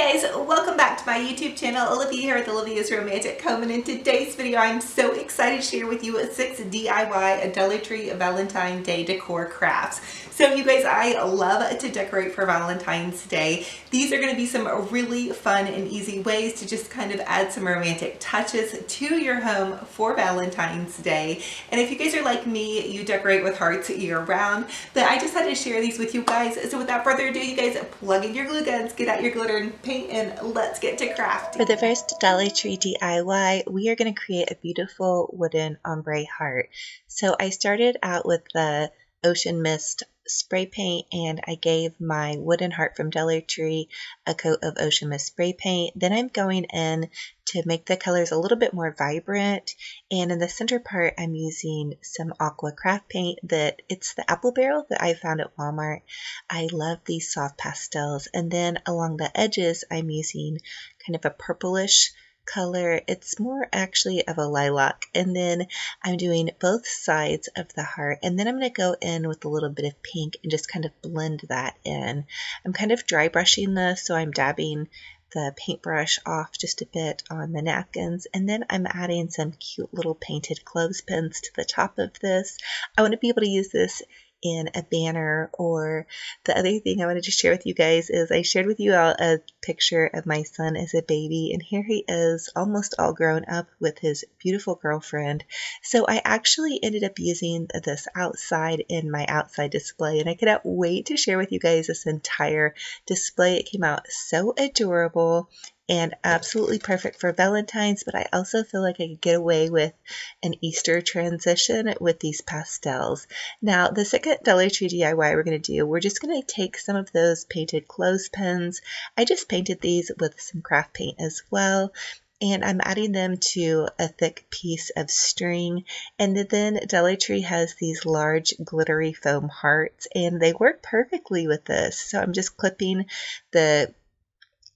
guys, welcome back to my YouTube channel. Olivia here with Olivia's Romantic Home, and in today's video I'm so excited to share with you 6 DIY Dollar Tree Valentine Day decor crafts. So you guys, I love to decorate for Valentine's Day. These are going to be some really fun and easy ways to just kind of add some romantic touches to your home for Valentine's Day. And if you guys are like me, you decorate with hearts year round, but I just had to share these with you guys. So without further ado, you guys, plug in your glue guns, get out your glitter and paint, and let's get to crafting. For the first Dollar Tree DIY, we are going to create a beautiful wooden ombre heart. So I started out with the Ocean Mist spray paint, and I gave my wooden heart from Dollar Tree a coat of Ocean Mist spray paint. Then I'm going in to make the colors a little bit more vibrant, and in the center part I'm using some aqua craft paint it's the apple barrel that I found at Walmart. I love these soft pastels, and then along the edges I'm using kind of a purplish color. It's more actually of a lilac, and then I'm doing both sides of the heart, and then I'm going to go in with a little bit of pink and just kind of blend that in. I'm kind of dry brushing this, so I'm dabbing the paintbrush off just a bit on the napkins, and then I'm adding some cute little painted clothespins to the top of this. I want to be able to use this in a banner. Or the other thing I wanted to share with you guys is I shared with you all a picture of my son as a baby, and here he is almost all grown up with his beautiful girlfriend. So I actually ended up using this outside in my outside display, and I cannot wait to share with you guys this entire display. It came out so adorable and absolutely perfect for Valentine's, but I also feel like I could get away with an Easter transition with these pastels. Now, the second Dollar Tree DIY we're going to do, we're just going to take some of those painted clothespins. I just painted these with some craft paint as well, and I'm adding them to a thick piece of string. And then Dollar Tree has these large glittery foam hearts, and they work perfectly with this. So I'm just clipping the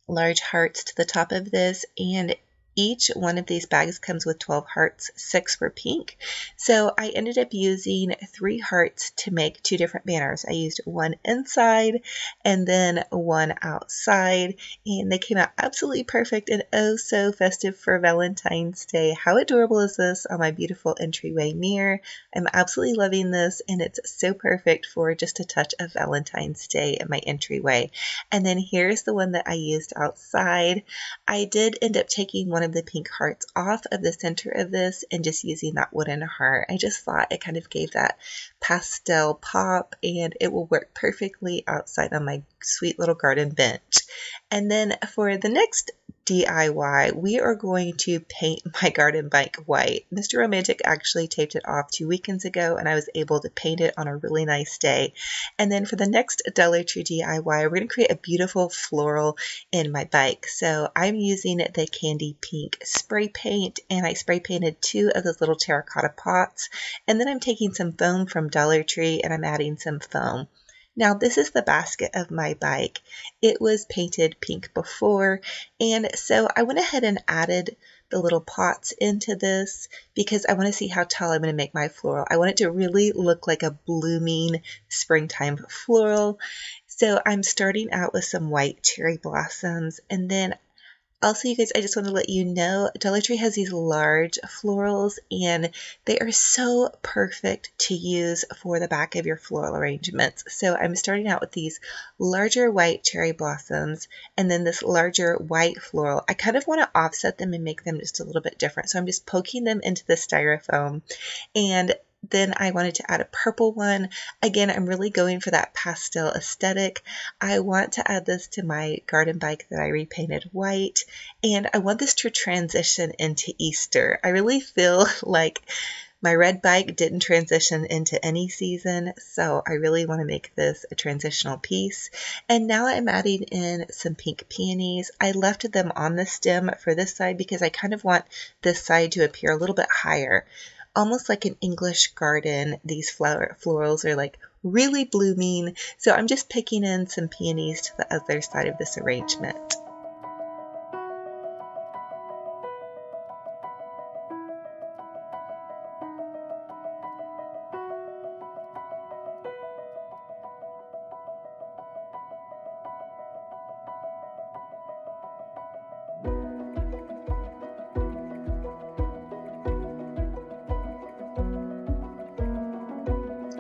large hearts to the top of this, and each one of these bags comes with 12 hearts, 6 were pink. So I ended up using 3 hearts to make 2 different banners. I used one inside and then one outside, and they came out absolutely perfect and oh so festive for Valentine's Day. How adorable is this on my beautiful entryway mirror? I'm absolutely loving this, and it's so perfect for just a touch of Valentine's Day in my entryway. And then here's the one that I used outside. I did end up taking one of the pink hearts off of the center of this and just using that wooden heart. I just thought it kind of gave that pastel pop, and it will work perfectly outside on my sweet little garden bench. And then for the next DIY, we are going to paint my garden bike white. Mr. Romantic actually taped it off 2 weekends ago, and I was able to paint it on a really nice day. And then for the next Dollar Tree DIY, we're going to create a beautiful floral in my bike. So I'm using the candy pink spray paint, and I spray painted 2 of those little terracotta pots. And then I'm taking some foam from Dollar Tree, and I'm adding some foam. Now, this is the basket of my bike. It was painted pink before, and so I went ahead and added the little pots into this because I want to see how tall I'm going to make my floral. I want it to really look like a blooming springtime floral. So I'm starting out with some white cherry blossoms, and then also, you guys, I just want to let you know, Dollar Tree has these large florals, and they are so perfect to use for the back of your floral arrangements. So I'm starting out with these larger white cherry blossoms, and then this larger white floral. I kind of want to offset them and make them just a little bit different. So I'm just poking them into the styrofoam, and then I wanted to add a purple one. Again, I'm really going for that pastel aesthetic. I want to add this to my garden bike that I repainted white, and I want this to transition into Easter. I really feel like my red bike didn't transition into any season, so I really want to make this a transitional piece. And now I'm adding in some pink peonies. I left them on the stem for this side because I kind of want this side to appear a little bit higher. Almost like an English garden, these florals are like really blooming. So I'm just picking in some peonies to the other side of this arrangement.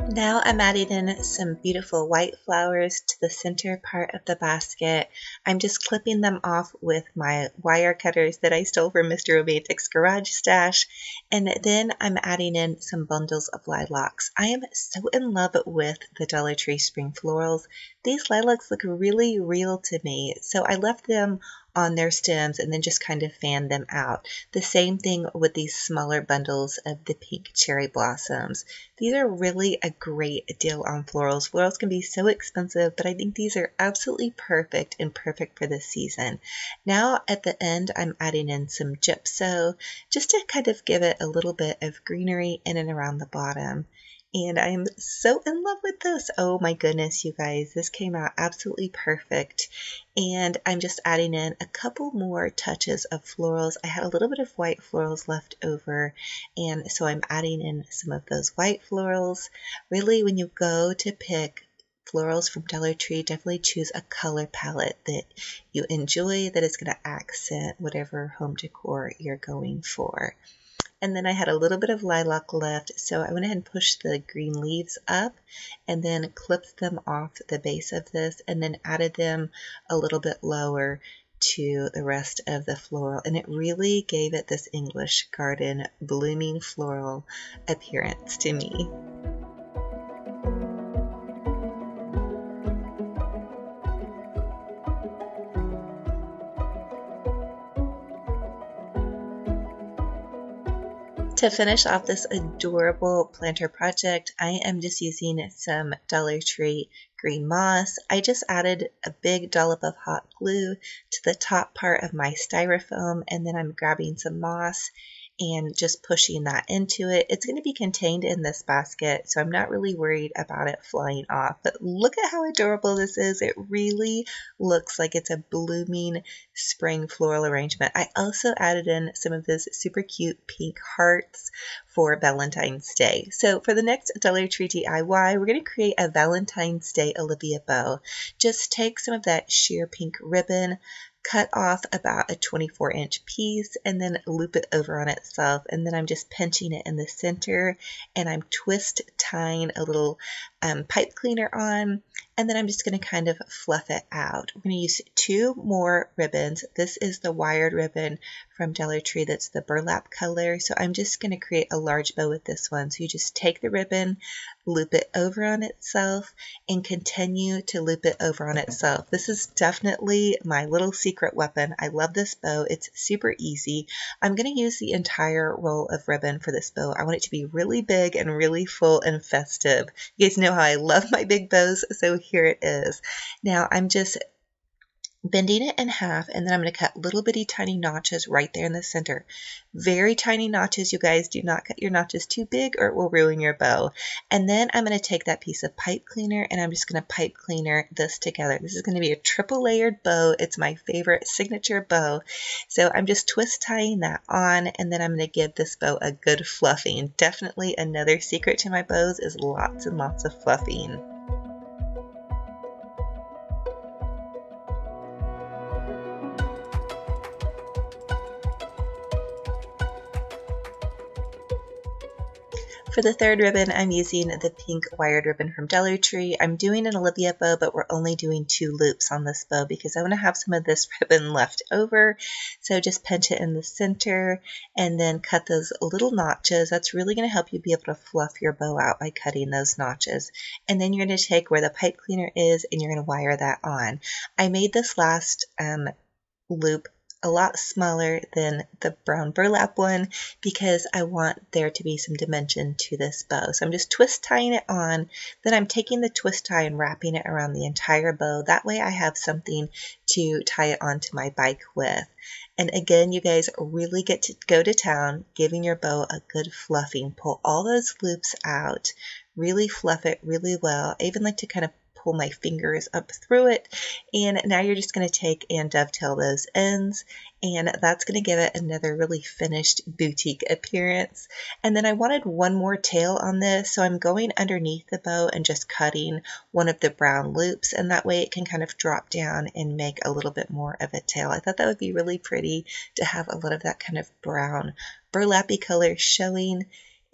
Now I'm adding in some beautiful white flowers to the center part of the basket. I'm just clipping them off with my wire cutters that I stole from Mr. Romantic's garage stash. And then I'm adding in some bundles of lilacs. I am so in love with the Dollar Tree spring florals. These lilacs look really real to me, so I left them on their stems and then just kind of fanned them out. The same thing with these smaller bundles of the pink cherry blossoms. These are really a great deal on florals. Florals can be so expensive, but I think these are absolutely perfect and perfect for this season. Now at the end, I'm adding in some gypso just to kind of give it a little bit of greenery in and around the bottom. And I'm so in love with this. Oh my goodness, you guys, this came out absolutely perfect. And I'm just adding in a couple more touches of florals. I had a little bit of white florals left over, and so I'm adding in some of those white florals. Really, when you go to pick florals from Dollar Tree, definitely choose a color palette that you enjoy, that is going to accent whatever home decor you're going for. And then I had a little bit of lilac left, so I went ahead and pushed the green leaves up and then clipped them off the base of this and then added them a little bit lower to the rest of the floral, and it really gave it this English garden blooming floral appearance to me. To finish off this adorable planter project, I am just using some Dollar Tree green moss. I just added a big dollop of hot glue to the top part of my styrofoam, and then I'm grabbing some moss and just pushing that into it. It's going to be contained in this basket, so I'm not really worried about it flying off. But look at how adorable this is. It really looks like it's a blooming spring floral arrangement. I also added in some of those super cute pink hearts for Valentine's Day. So for the next Dollar Tree DIY, we're going to create a Valentine's Day Olivia bow. Just take some of that sheer pink ribbon, cut off about a 24-inch piece, and then loop it over on itself. And then I'm just pinching it in the center, and I'm twist tying a little pipe cleaner on, and then I'm just going to kind of fluff it out. We're going to use 2 more ribbons. This is the wired ribbon from Dollar Tree that's the burlap color, so I'm just going to create a large bow with this one. So you just take the ribbon, loop it over on itself, and continue to loop it over on itself. This is definitely my little secret weapon. I love this bow. It's super easy. I'm going to use the entire roll of ribbon for this bow. I want it to be really big and really full and festive. You guys know how I love my big bows, so here it is. Now I'm just bending it in half, and then I'm going to cut little bitty tiny notches right there in the center. Very tiny notches, you guys. Do not cut your notches too big or it will ruin your bow. And then I'm going to take that piece of pipe cleaner and I'm just going to pipe cleaner this together. This is going to be a triple layered bow. It's my favorite signature bow. So I'm just twist tying that on, and then I'm going to give this bow a good fluffing. Definitely another secret to my bows is lots and lots of fluffing. For the third ribbon, I'm using the pink wired ribbon from Dollar Tree. I'm doing an Olivia bow, but we're only doing 2 loops on this bow because I want to have some of this ribbon left over. So just pinch it in the center and then cut those little notches. That's really going to help you be able to fluff your bow out by cutting those notches. And then you're going to take where the pipe cleaner is and you're going to wire that on. I made this last loop a lot smaller than the brown burlap one because I want there to be some dimension to this bow. So I'm just twist tying it on, then I'm taking the twist tie and wrapping it around the entire bow. That way I have something to tie it onto my bike with. And again, you guys really get to go to town giving your bow a good fluffing. Pull all those loops out, really fluff it really well. I even like to kind of pull my fingers up through it, and now you're just going to take and dovetail those ends, and that's going to give it another really finished boutique appearance. And then I wanted one more tail on this, so I'm going underneath the bow and just cutting one of the brown loops, and that way it can kind of drop down and make a little bit more of a tail. I thought that would be really pretty to have a lot of that kind of brown burlappy color showing.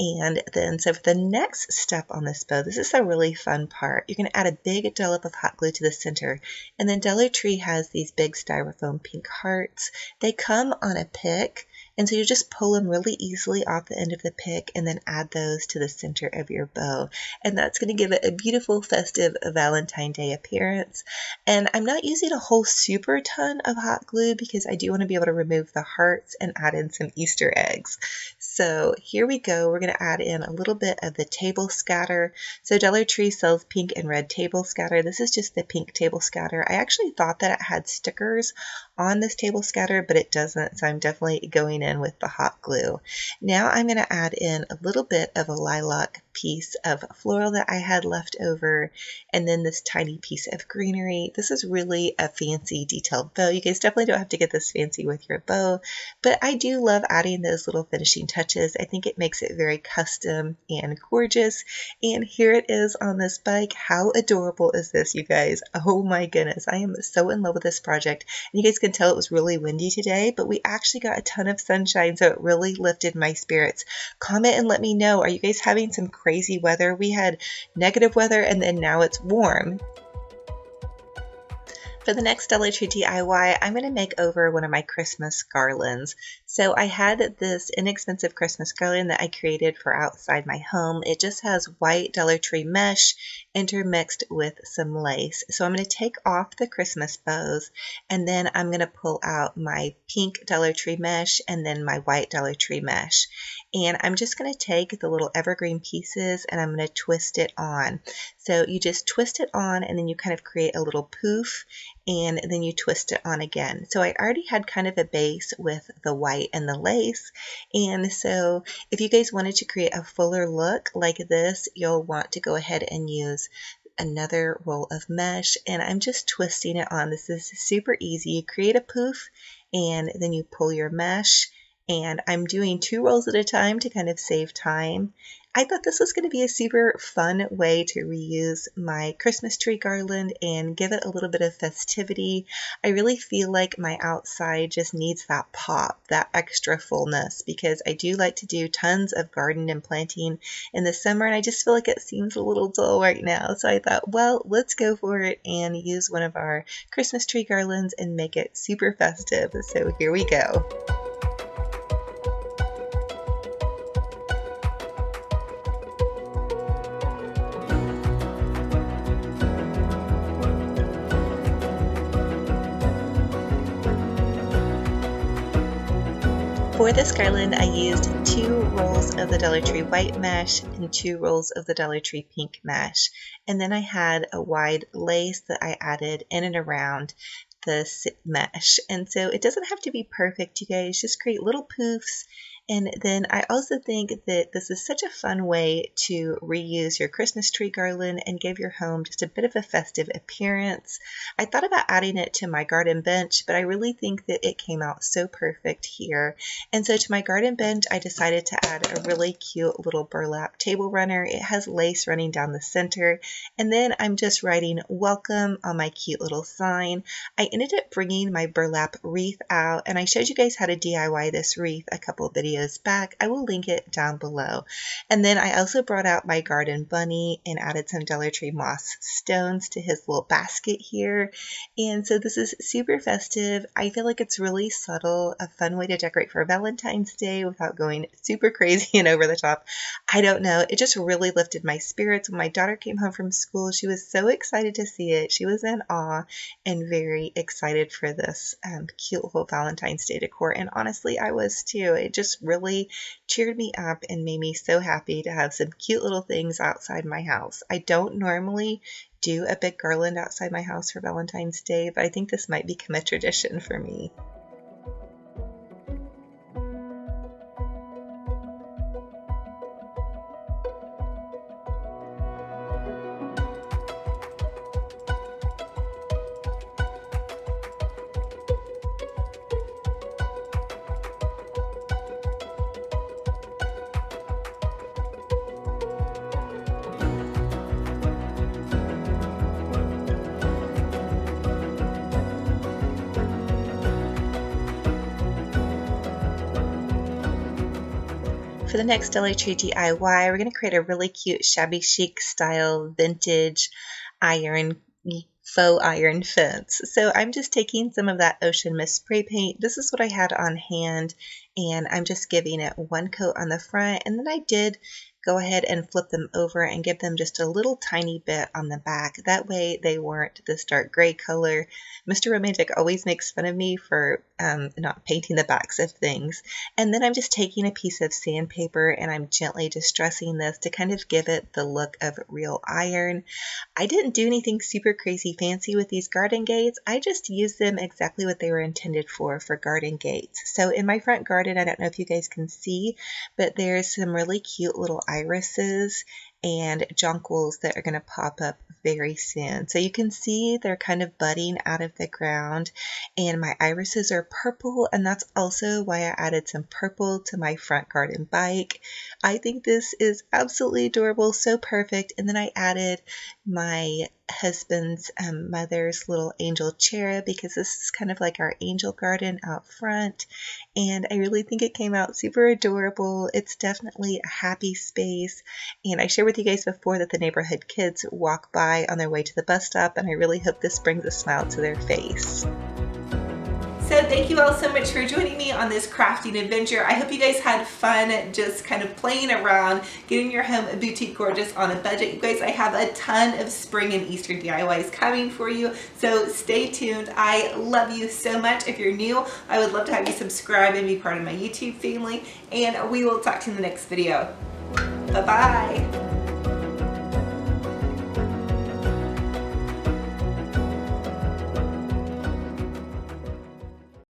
And then, so for the next step on this bow, this is a really fun part. You're going to add a big dollop of hot glue to the center. And then Dollar Tree has these big styrofoam pink hearts. They come on a pick. And so you just pull them really easily off the end of the pick and then add those to the center of your bow. And that's going to give it a beautiful festive Valentine Day appearance. And I'm not using a whole super ton of hot glue because I do want to be able to remove the hearts and add in some Easter eggs. So here we go. We're going to add in a little bit of the table scatter. So Dollar Tree sells pink and red table scatter. This is just the pink table scatter. I actually thought that it had stickers on this table scatter, but it doesn't. So I'm definitely going in with the hot glue. Now I'm going to add in a little bit of a lilac piece of floral that I had left over, and then this tiny piece of greenery. This is really a fancy detailed bow. You guys definitely don't have to get this fancy with your bow, but I do love adding those little finishing touches. I think it makes it very custom and gorgeous. And here it is on this bike. How adorable is this, you guys? Oh my goodness, I am so in love with this project. And you guys can tell it was really windy today, but we actually got a ton of sunshine, so it really lifted my spirits. Comment and let me know, are you guys having some crazy weather? We had negative weather and then now it's warm. For the next Dollar Tree DIY, I'm going to make over one of my Christmas garlands. So I had this inexpensive Christmas garland that I created for outside my home. It just has white Dollar Tree mesh intermixed with some lace. So I'm going to take off the Christmas bows, and then I'm going to pull out my pink Dollar Tree mesh and then my white Dollar Tree mesh. And I'm just going to take the little evergreen pieces and I'm going to twist it on. So you just twist it on and then you kind of create a little poof and then you twist it on again. So I already had kind of a base with the white and the lace. And so if you guys wanted to create a fuller look like this, you'll want to go ahead and use another roll of mesh, and I'm just twisting it on. This is super easy. You create a poof and then you pull your mesh, and I'm doing 2 rolls at a time to kind of save time. I thought this was going to be a super fun way to reuse my Christmas tree garland and give it a little bit of festivity. I really feel like my outside just needs that pop, that extra fullness, because I do like to do tons of garden and planting in the summer, and I just feel like it seems a little dull right now. So I thought, well, let's go for it and use one of our Christmas tree garlands and make it super festive. So here we go. For this garland, I used 2 rolls of the Dollar Tree white mesh and 2 rolls of the Dollar Tree pink mesh. And then I had a wide lace that I added in and around the mesh. And so it doesn't have to be perfect, you guys. Just create little poofs. And then I also think that this is such a fun way to reuse your Christmas tree garland and give your home just a bit of a festive appearance. I thought about adding it to my garden bench, but I really think that it came out so perfect here. And so to my garden bench, I decided to add a really cute little burlap table runner. It has lace running down the center. And then I'm just writing welcome on my cute little sign. I ended up bringing my burlap wreath out, and I showed you guys how to DIY this wreath a couple of videos back. I will link it down below. And then I also brought out my garden bunny and added some Dollar Tree moss stones to his little basket here. And so this is super festive. I feel like it's really subtle, a fun way to decorate for Valentine's Day without going super crazy and over the top. I don't know. It just really lifted my spirits. When my daughter came home from school, she was so excited to see it. She was in awe and very excited for this cute little Valentine's Day decor. And honestly, I was too. It just really cheered me up and made me so happy to have some cute little things outside my house. I don't normally do a big garland outside my house for Valentine's Day, but I think this might become a tradition for me. For the next Dollar Tree DIY, we're going to create a really cute shabby chic style vintage faux iron fence. So I'm just taking some of that ocean mist spray paint. This is what I had on hand, and I'm just giving it one coat on the front, and then I did go ahead and flip them over and give them just a little tiny bit on the back. That way they weren't this dark gray color. Mr. Romantic always makes fun of me for not painting the backs of things. And then I'm just taking a piece of sandpaper and I'm gently distressing this to kind of give it the look of real iron. I didn't do anything super crazy fancy with these garden gates. I just used them exactly what they were intended for garden gates. So in my front garden, I don't know if you guys can see, but there's some really cute little irises and jonquils that are going to pop up very soon. So you can see they're kind of budding out of the ground, and my irises are purple, and that's also why I added some purple to my front garden bike. I think this is absolutely adorable, so perfect. And then I added my husband's mother's little angel cherub, because this is kind of like our angel garden out front, and I really think it came out super adorable. It's definitely a happy space, and I shared with you guys before that the neighborhood kids walk by on their way to the bus stop, and I really hope this brings a smile to their face. So thank you all so much for joining me on this crafting adventure. I hope you guys had fun just kind of playing around, getting your home boutique gorgeous on a budget. You guys, I have a ton of spring and Easter DIYs coming for you, so stay tuned. I love you so much. If you're new, I would love to have you subscribe and be part of my YouTube family, and we will talk to you in the next video. Bye-bye.